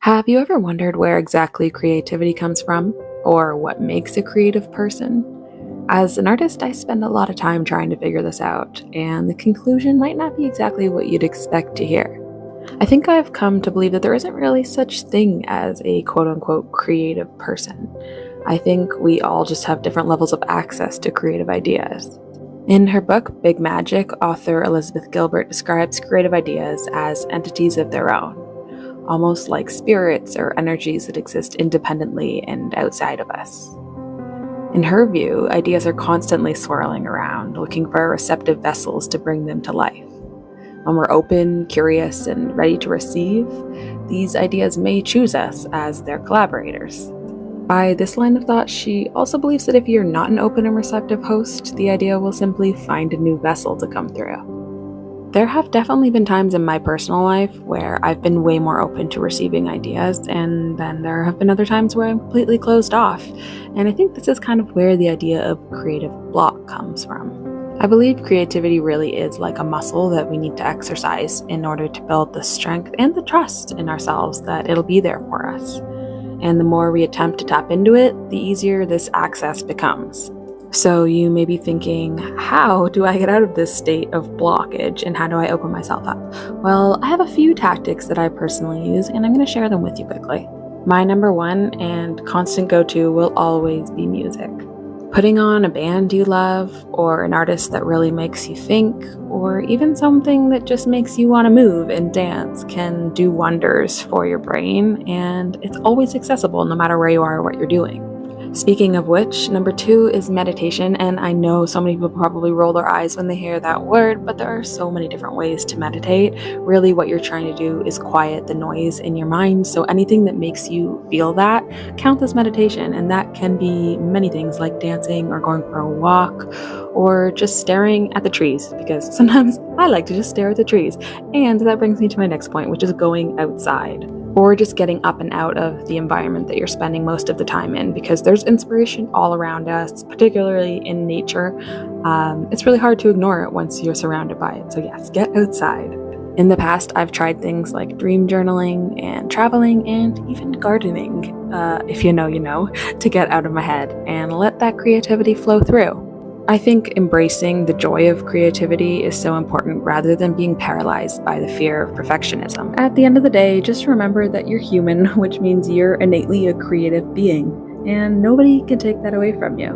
Have you ever wondered where exactly creativity comes from, or what makes a creative person? As an artist, I spend a lot of time trying to figure this out, and the conclusion might not be exactly what you'd expect to hear. I think I've come to believe that there isn't really such thing as a quote unquote creative person. I think we all just have different levels of access to creative ideas. In her book, Big Magic, author Elizabeth Gilbert describes creative ideas as entities of their own, almost like spirits or energies that exist independently and outside of us. In her view, ideas are constantly swirling around, looking for receptive vessels to bring them to life. When we're open, curious, and ready to receive, these ideas may choose us as their collaborators. By this line of thought, she also believes that if you're not an open and receptive host, the idea will simply find a new vessel to come through. There have definitely been times in my personal life where I've been way more open to receiving ideas, and then there have been other times where I'm completely closed off. And I think this is kind of where the idea of creative block comes from. I believe creativity really is like a muscle that we need to exercise in order to build the strength and the trust in ourselves that it'll be there for us. And the more we attempt to tap into it, the easier this access becomes. So you may be thinking, how do I get out of this state of blockage and how do I open myself up? Well, I have a few tactics that I personally use and I'm going to share them with you quickly. My number one and constant go-to will always be music. Putting on a band you love, or an artist that really makes you think, or even something that just makes you want to move and dance can do wonders for your brain, and it's always accessible no matter where you are or what you're doing. Speaking of which, number two is meditation, and I know so many people probably roll their eyes when they hear that word, but there are so many different ways to meditate. Really, what you're trying to do is quiet the noise in your mind, so anything that makes you feel that counts as meditation, and that can be many things like dancing or going for a walk or just staring at the trees, because sometimes I like to just stare at the trees. And that brings me to my next point, which is going outside, or just getting up and out of the environment that you're spending most of the time in, because there's inspiration all around us, particularly in nature. It's really hard to ignore it once you're surrounded by it. So yes, get outside. In the past, I've tried things like dream journaling and traveling and even gardening, if you know, you know, to get out of my head and let that creativity flow through. I think embracing the joy of creativity is so important rather than being paralyzed by the fear of perfectionism. At the end of the day, just remember that you're human, which means you're innately a creative being, and nobody can take that away from you.